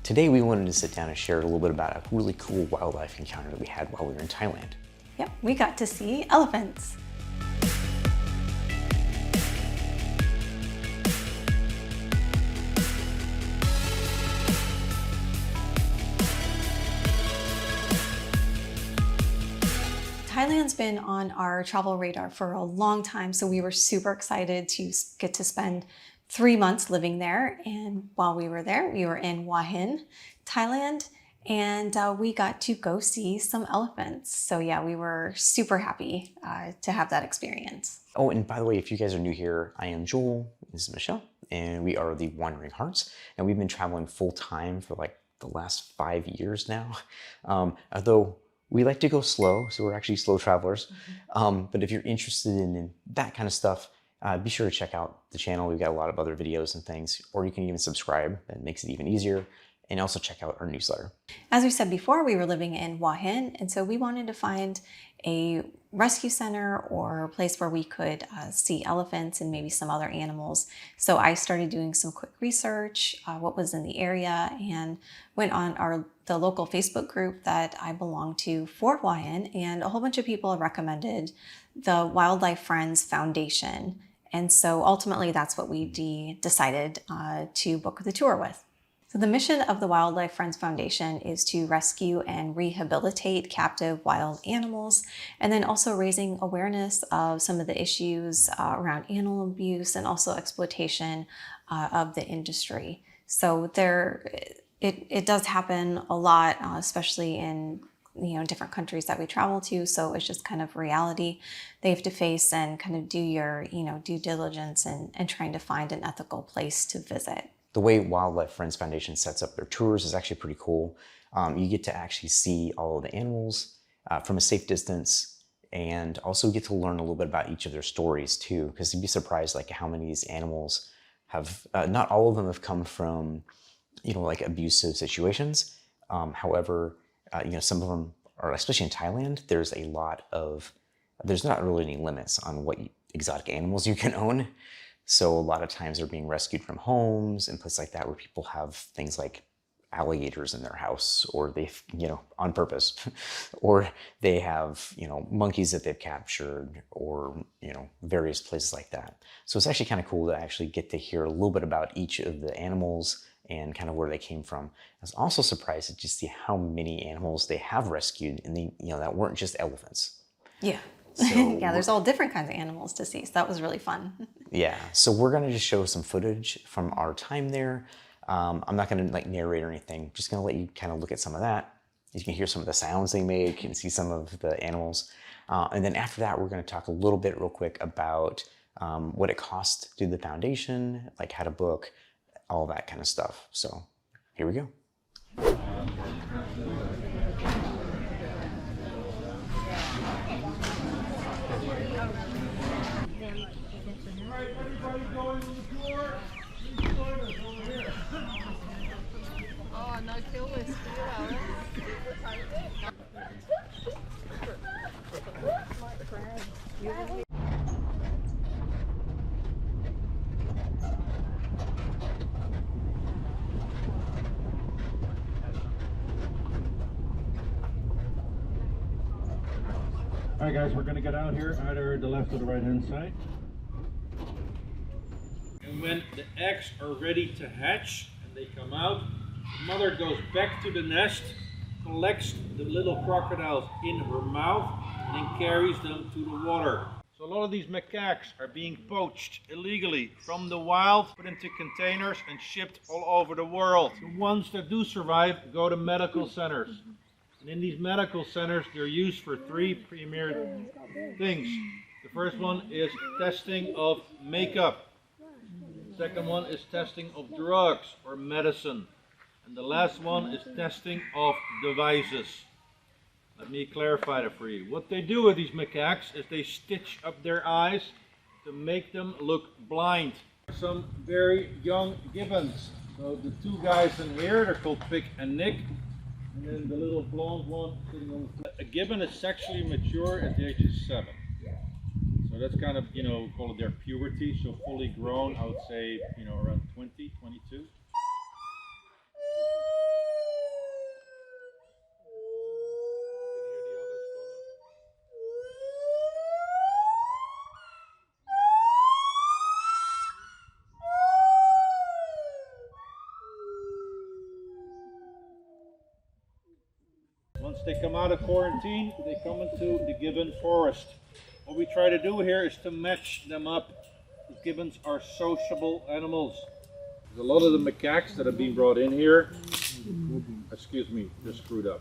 Today we wanted to sit down and share a little bit about a really cool wildlife encounter that we had while we were in Thailand. Yep, we got to see elephants. Thailand's been on our travel radar for a long time, so we were super excited to get to spend 3 months living there. And while we were there, we were in Hua Hin, Thailand, and we got to go see some elephants. So yeah, we were super happy to have that experience. Oh, and by the way, if you guys are new here, I am Joel, this is Michelle, and we are the Wandering Hartz, and we've been traveling full time for like the last 5 years now. Although we like to go slow, so we're actually slow travelers. But if you're interested in that kind of stuff, be sure to check out the channel. We've got a lot of other videos and things, or you can even subscribe. That makes it even easier. And also check out our newsletter. As we said before, we were living in Hua Hin, and so we wanted to find a rescue center or a place where we could see elephants and maybe some other animals. So I started doing some quick research, what was in the area, and went on the local Facebook group that I belong to for Hua Hin, and a whole bunch of people recommended the Wildlife Friends Foundation. And so ultimately that's what we decided to book the tour with. So the mission of the Wildlife Friends Foundation is to rescue and rehabilitate captive wild animals, and then also raising awareness of some of the issues around animal abuse and also exploitation of the industry. So it does happen a lot, especially in different countries that we travel to. So it's just kind of reality they have to face and kind of do your due diligence and trying to find an ethical place to visit. The way Wildlife Friends Foundation sets up their tours is actually pretty cool. You get to actually see all of the animals from a safe distance, and also get to learn a little bit about each of their stories too, because you'd be surprised like how many of these animals have, not all of them have come from, like abusive situations. However, some of them are, especially in Thailand, there's not really any limits on what exotic animals you can own. So a lot of times they're being rescued from homes and places like that where people have things like alligators in their house, or on purpose, or they have, monkeys that they've captured, or, various places like that. So it's actually kind of cool to actually get to hear a little bit about each of the animals and kind of where they came from. I was also surprised to just see how many animals they have rescued, and that weren't just elephants. Yeah. So yeah, there's all different kinds of animals to see, so that was really fun. Yeah, so we're gonna just show some footage from our time there. I'm not gonna narrate or anything, just gonna let you kind of look at some of that. You can hear some of the sounds they make and see some of the animals. And then after that, we're gonna talk a little bit real quick about what it costs to do the foundation, like how to book, all that kind of stuff. So here we go. Everybody going to the door? Please join us over here. Oh, no kill list. All right, guys, we're going to get out here, either the left or the right-hand side. And when the eggs are ready to hatch and they come out, the mother goes back to the nest, collects the little crocodiles in her mouth, and then carries them to the water. So a lot of these macaques are being poached illegally from the wild, put into containers and shipped all over the world. The ones that do survive go to medical centers. And in these medical centers, they're used for 3 premier things. The first one is testing of makeup. The second one is testing of drugs or medicine. And the last one is testing of devices. Let me clarify that for you. What they do with these macaques is they stitch up their eyes to make them look blind. Some very young gibbons. So the 2 guys in here, they're called Pick and Nick. And then the little blonde one sitting on the floor. A gibbon is sexually mature at the age of 7. So that's kind of, call it their puberty. So fully grown, I would say, around 20, 22. Once they come out of quarantine, they come into the gibbon forest. What we try to do here is to match them up. Gibbons are sociable animals. There's a lot of the macaques that have been brought in here, excuse me, they're screwed up.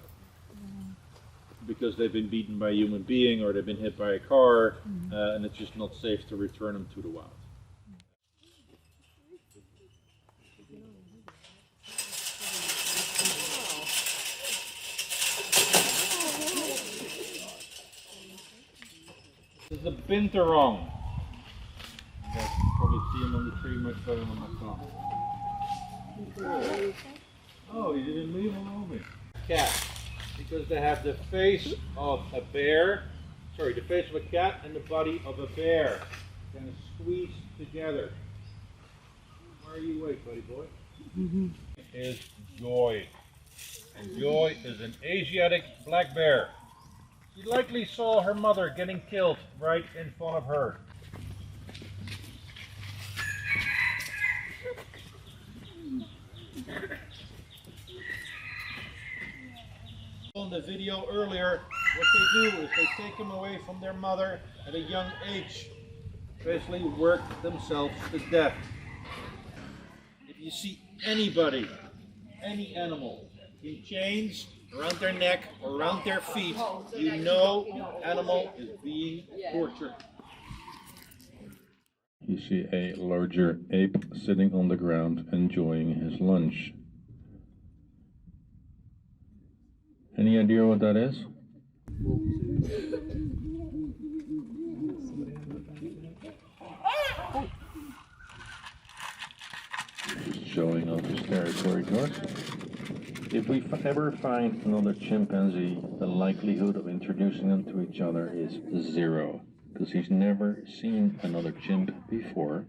Because they've been beaten by a human being or they've been hit by a car, and it's just not safe to return them to the wild. This is a binturong. You guys can probably see him on the tree much better than my phone. Oh, you didn't leave him alone. Cat. Because they have the face of a bear, sorry, the face of a cat and the body of a bear. Kind of squeezed together. Why are you awake, buddy boy? Is Joy. And Joy is an Asiatic black bear. She likely saw her mother getting killed right in front of her. In the video earlier, what they do is they take them away from their mother at a young age. Basically work themselves to death. If you see anybody, any animal, in chains around their neck or around their feet, you know the animal is being tortured. You see a larger ape sitting on the ground enjoying his lunch. Any idea what that is? Just showing off his territory to us. If we ever find another chimpanzee, the likelihood of introducing them to each other is 0, because he's never seen another chimp before.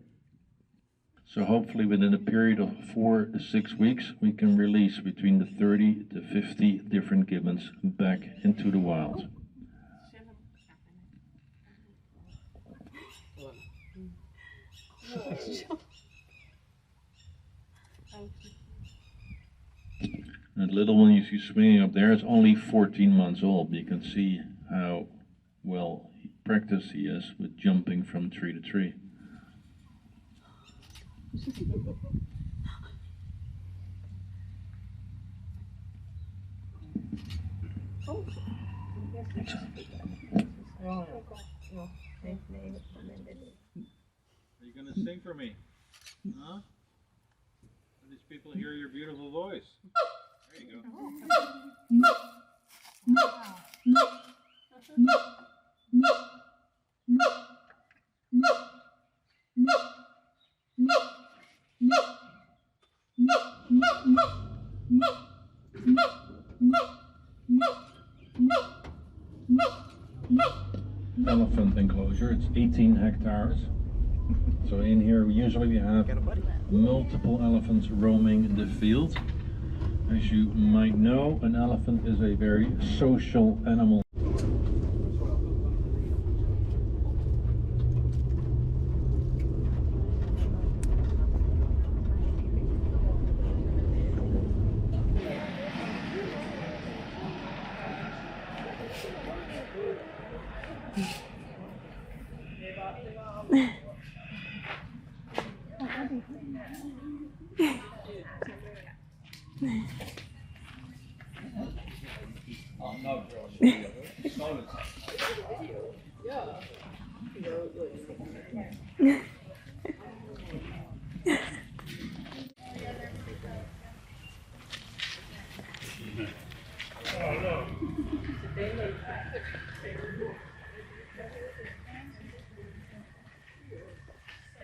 So hopefully within a period of 4 to 6 weeks, we can release between the 30 to 50 different gibbons back into the wild. That little one you see swinging up there is only 14 months old. You can see how well practiced he is with jumping from tree to tree. Are you going to sing for me? Huh? Let these people hear your beautiful voice. There you go. Elephant enclosure, it's 18 hectares. So in here usually we have multiple elephants roaming the field. As you might know, an elephant is a very social animal.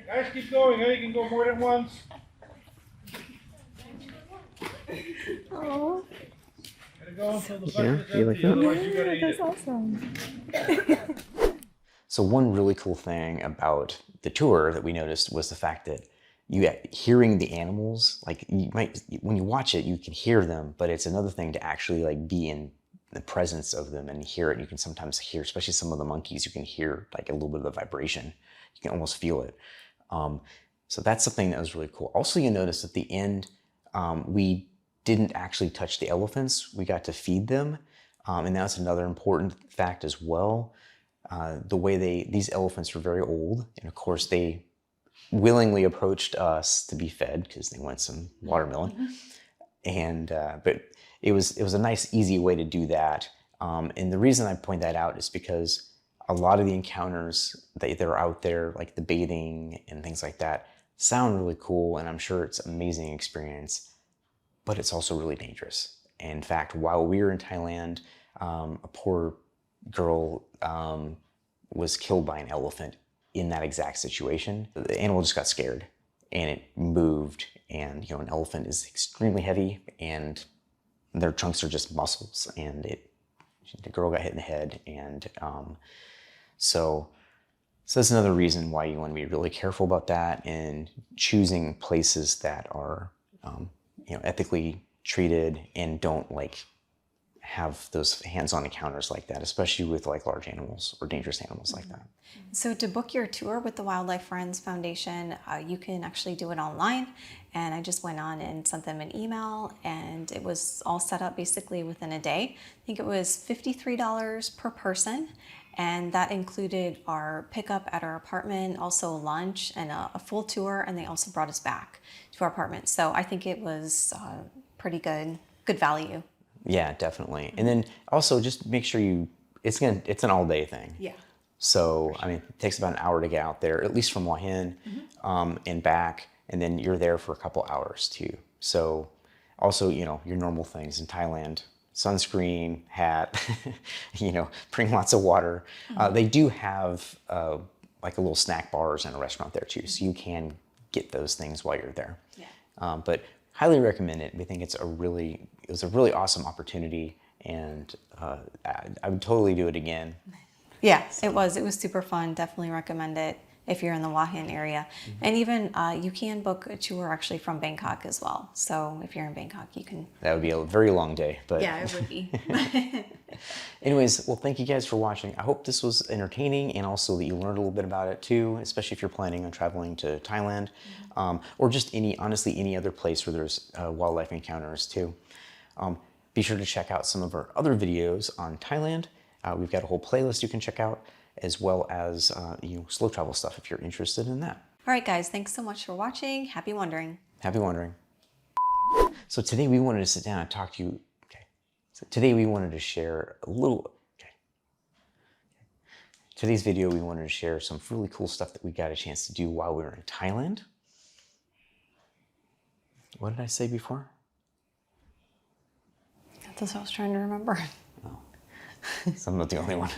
Guys, keep going, huh? You can go more than once. Oh, Gotta go until the Yeah, bucket is you like empty, that? otherwise you gotta eat that's it. awesome. So one really cool thing about the tour that we noticed was the fact that hearing the animals, like you might, when you watch it, you can hear them, but it's another thing to actually like be in the presence of them and hear it. You can sometimes hear, especially some of the monkeys, you can hear like a little bit of the vibration. You can almost feel it. So that's something that was really cool. Also, you notice at the end, we didn't actually touch the elephants. We got to feed them. And that's another important fact as well. The way these elephants are very old, and of course they willingly approached us to be fed because they want some watermelon. And but it was a nice, easy way to do that. And the reason I point that out is because a lot of the encounters that are out there, like the bathing and things like that, sound really cool, and I'm sure it's an amazing experience, but it's also really dangerous. In fact, while we were in Thailand, a poor girl was killed by an elephant in that exact situation. The animal just got scared and it moved, and an elephant is extremely heavy and their trunks are just muscles, and the girl got hit in the head, and so that's another reason why you want to be really careful about that and choosing places that are ethically treated and don't have those hands-on encounters like that, especially with large animals or dangerous animals like that. So to book your tour with the Wildlife Friends Foundation, you can actually do it online. And I just went on and sent them an email, and it was all set up basically within a day. I think it was $53 per person. And that included our pickup at our apartment, also lunch and a full tour. And they also brought us back to our apartment. So I think it was pretty good value. Yeah, definitely. And then also just make sure it's an all day thing. Yeah. So, I mean, it takes about an hour to get out there, at least from Hua Hin and back. And then you're there for a couple hours too. So also, your normal things in Thailand, sunscreen, hat, bring lots of water. They do have like a little snack bars and a restaurant there too. So you can get those things while you're there. Yeah. But highly recommend it. We think it was a really awesome opportunity, and I would totally do it again. Yeah, it was super fun. Definitely recommend it if you're in the Hua Hin area. And even you can book a tour actually from Bangkok as well. So if you're in Bangkok, you can. That would be a very long day, but Yeah, it would be. Anyways, well, thank you guys for watching. I hope this was entertaining, and also that you learned a little bit about it too, especially if you're planning on traveling to Thailand, or just honestly any other place where there's wildlife encounters too. Be sure to check out some of our other videos on Thailand. We've got a whole playlist you can check out, as well as slow travel stuff if you're interested in that. All right, guys, thanks so much for watching. Happy wandering. Happy wandering. So today we wanted to sit down and talk to you. Okay. So today we wanted to share a little. Okay. Today's video we wanted to share some really cool stuff that we got a chance to do while we were in Thailand. What did I say before? That's what I was trying to remember. Oh. So I'm not the only one.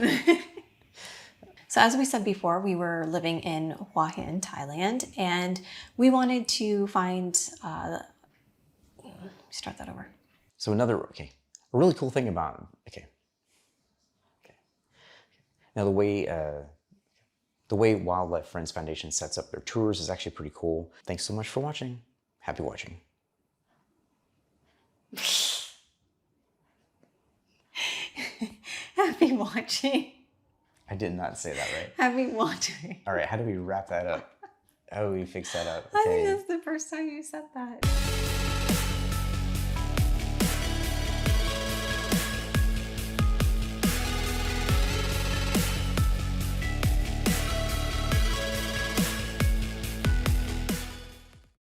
So as we said before, we were living in Hua Hin, Thailand, and we wanted to find, start that over. So a really cool thing about, Now the way Wildlife Friends Foundation sets up their tours is actually pretty cool. Thanks so much for watching. Happy watching. Happy watching. I did not say that right. Happy watching. All right, how do we wrap that up? How do we fix that up? I think that's the first time you said that.